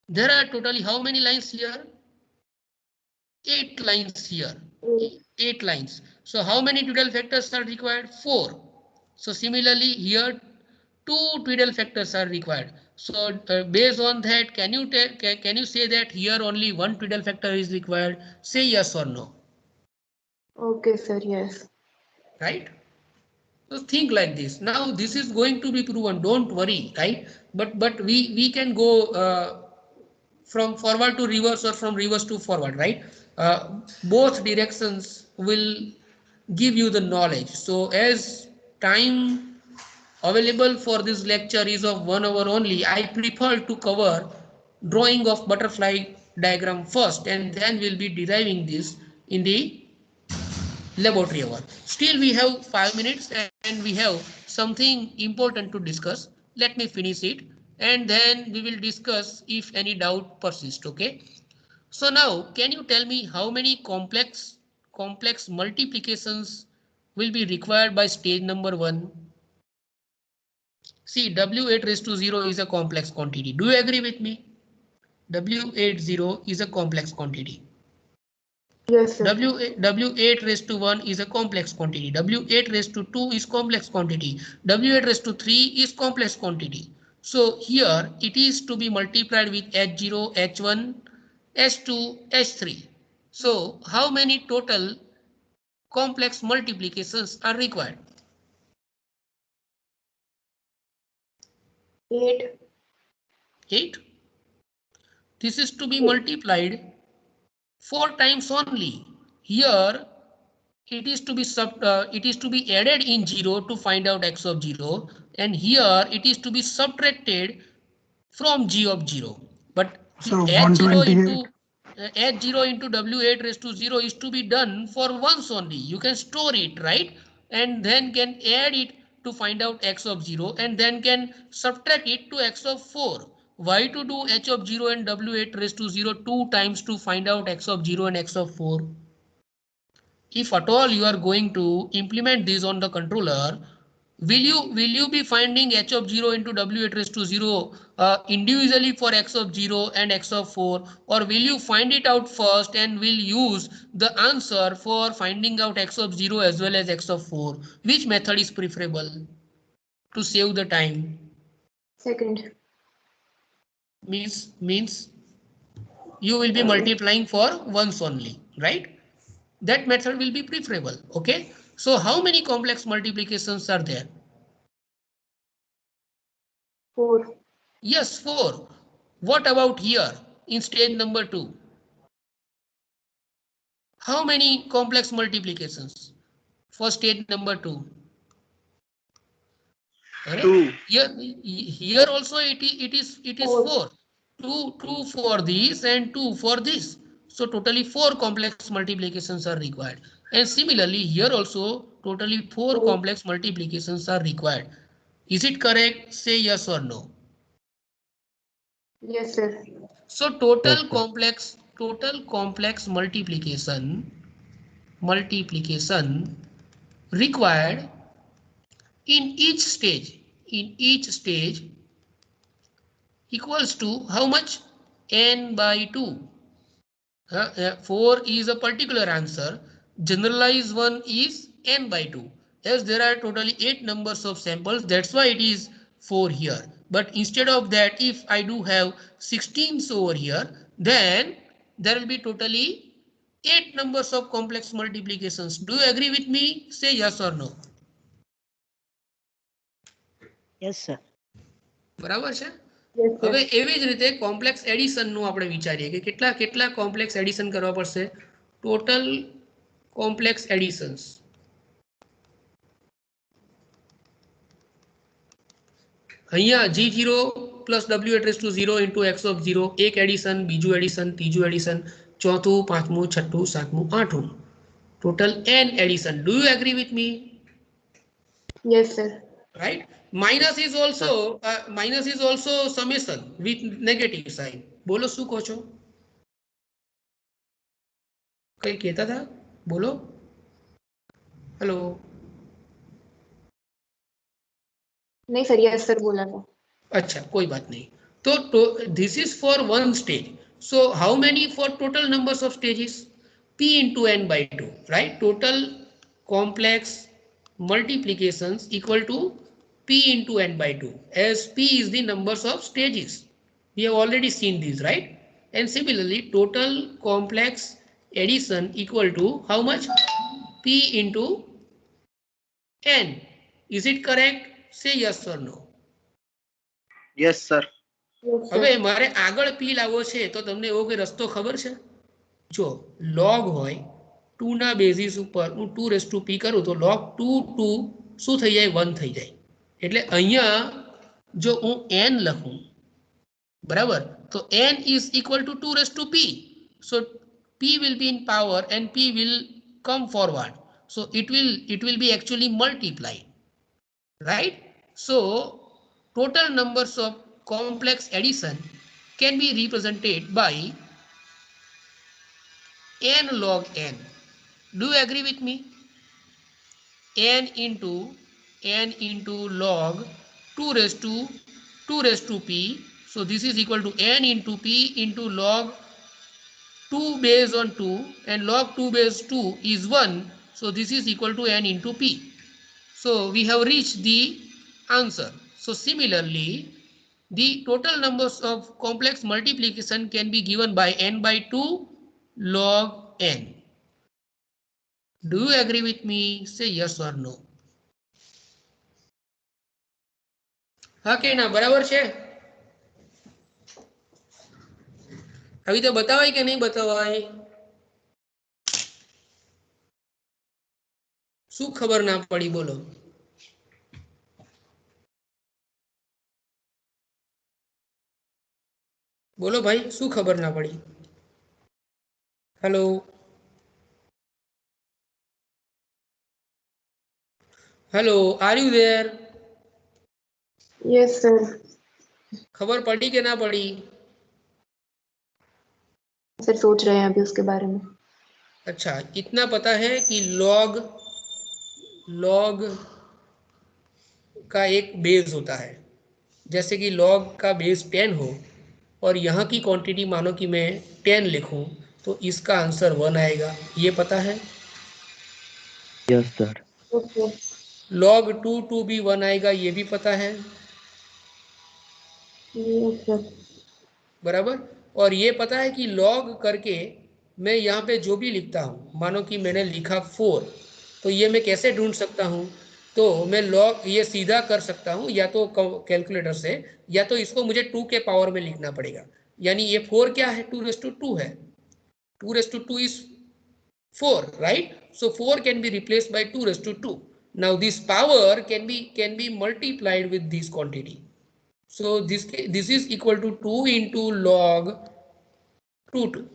There are totally how many lines here? 8 lines here. 8 lines. So how many Tweedale factors are required? 4. So similarly here 2 Tweedale factors are required. So based on that, can you say that here only 1 Tweedale factor is required? Say yes or no. Okay sir, yes. Right? So think like this. Now this is going to be proven, don't worry, right? But we can go from forward to reverse or from reverse to forward, right? Both directions will give you the knowledge. So as time available for this lecture is of 1 hour only, I prefer to cover drawing of butterfly diagram first, and then we'll be deriving this in the laboratory hour. Still we have 5 minutes and we have something important to discuss. Let me finish it and then we will discuss if any doubt persists. Okay, so now can you tell me how many complex multiplications will be required by stage number 1? See, W8 raised to 0 is a complex quantity. Do you agree with me? W80 is a complex quantity. Yes sir. W8 raised to 1 is a complex quantity. W8 raised to 2 is complex quantity. W8 raised to 3 is complex quantity. So here it is to be multiplied with H0, H1, H2, H3. So how many total complex multiplications are required? 8. This is to be multiplied 4 times only. Here it is to be added in 0 to find out x of 0, and here it is to be subtracted from g of 0. But so H0 into W8 raised to 0 is to be done for once only. You can store it, right? And then can add it to find out x of 0 and then can subtract it to x of 4. Why to do h of 0 and W8 raised to 0 2 times to find out x of 0 and x of 4? If at all you are going to implement this on the controller, will you be finding h of 0 into w at raised to 0 individually for x of 0 and x of 4, or will you find it out first and will use the answer for finding out x of 0 as well as x of 4? Which method is preferable to save the time? Second. Means you will be multiplying for once only, right? That method will be preferable. Okay, so how many complex multiplications are there? 4. Yes, 4. What about here in stage number 2? How many complex multiplications for stage number 2? 2. Here also it is 4. 2 for this and 2 for this. So totally 4 complex multiplications are required. And similarly here also totally 4 complex multiplications are required. Is it correct? Say yes or no. Yes, sir. So total complex multiplication required in each stage equals to how much? N by 2. 4 is a particular answer. Generalized one is n by 2. As there are totally 8 numbers of samples, that's why it is 4 here. But instead of that, if I do have 16s over here, then there will be totally 8 numbers of complex multiplications. Do you agree with me? Say yes or no. Yes, sir. બરાબર છે. Yes, sir. હવે એવી જ રીતે complex addition નું આપણે વિચારીએ કે કેટલા કોમ્પ્લેક્સ એડિશન કરવા પડશે. ટોટલ કોમ્પ્લેક્સ એડિશન્સ અહીંયા G0 plus W at to 0 into x of 0 એક એડિશન, બીજું એડિશન, ત્રીજું એડિશન, ચોથું, પાંચમું, છઠ્ઠું, સાતમું, આઠમું, total n addition. Do you agree with me? Yes, sir. Right? Minus is also summation with negative sign. બોલો શું કહો છો? કઈ કહેતા હતા? બોલો. हेलो. नहीं सर, यस सर बोला था. अच्छा, कोई बात नहीं. तो this is for one stage. So how many for total numbers of stages? P into n by 2, right? Total complex multiplications equal to P into n by 2, as P is the numbers of stages. We have already seen these, right? And similarly, total complex addition equal to how much? P into n. Is it correct? Say yes or no. Yes, sir. હવે મારે આગળ p લાવવો છે તો તમને એવો કોઈ રસ્તો ખબર છે? જો log હોય 2 ના બેઝિસ ઉપર હું 2 રેઝ ટુ p કરું તો log 2 શું થઈ જાય? 1 થઈ જાય. એટલે અહીંયા જો હું n લખું, બરાબર, તો n is equal to 2 raised to p. So p will be in power and p will come forward. So it will be actually multiplied, right? So total numbers of complex addition can be represented by n log n. Do you agree with me? n into log 2 raised to p. So this is equal to n into p into log 2 base on 2, and log 2 base 2 is 1. So this is equal to n into p. So we have reached the answer. So similarly, the total numbers of complex multiplication can be given by n by 2 log n. Do you agree with me? Say yes or no. હા કે ના? બરાબર છે? આવી તો બતાવાય કે નહીં બતાવાય? શું ખબર ના પડી? બોલો. બોલો ભાઈ, શું ખબર ના પડી? Hello. Hello, are you there? Yes sir. खबर पड़ी कि ना पड़ी? सर सोच रहे हैं अभी उसके बारे में. अच्छा, इतना पता है कि log का एक बेस होता है, जैसे कि log का बेस 10 हो और यहाँ की क्वांटिटी मानो कि मैं 10 लिखूं, तो इसका आंसर 1 आएगा, ये पता है। Yes, sir. ओके log 2 भी 1 आएगा, ये भी पता है, यस सर बराबर। और ये पता है कि log करके मैं यहाँ पे जो भी लिखता हूँ, मानो कि मैंने लिखा 4, तो ये मैं कैसे ढूंढ सकता हूँ, तो मैं log ये सीधा कर सकता हूँ या तो कैलकुलेटर से, या तो इसको मुझे 2 के पावर में लिखना पड़ेगा। यानी ये 4 क्या है, 2/2 है, 2/2 is 4, right? So 4 can be replaced by 2/2. Now this power can be multiplied with this quantity. So this is equal to 2 into log 2,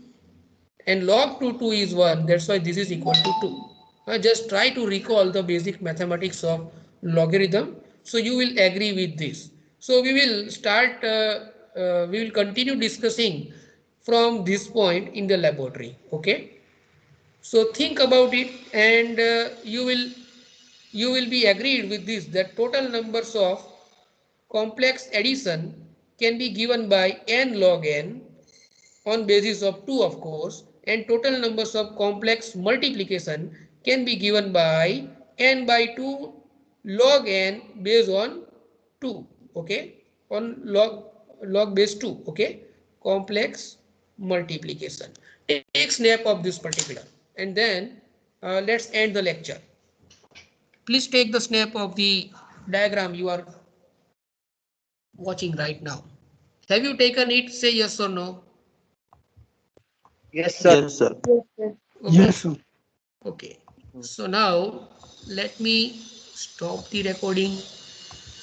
and log 2 is 1. That's why this is equal to 2. Just try to recall the basic mathematics of logarithm. So you will agree with this. So we will start. We will continue discussing from this point in the laboratory. Okay. So think about it, and you will be agreed with this, that total numbers of complex addition can be given by n log n on basis of 2, of course, and total numbers of complex multiplication can be given by n by 2 log n based on 2, okay, on log base 2, okay, complex multiplication. Take snap of this particular, and then let's end the lecture. Please take the snap of the diagram you are watching right now. Have you taken it? Say yes or no. Yes, sir. Yes sir Okay. Yes, sir. Okay. So now let me stop the recording.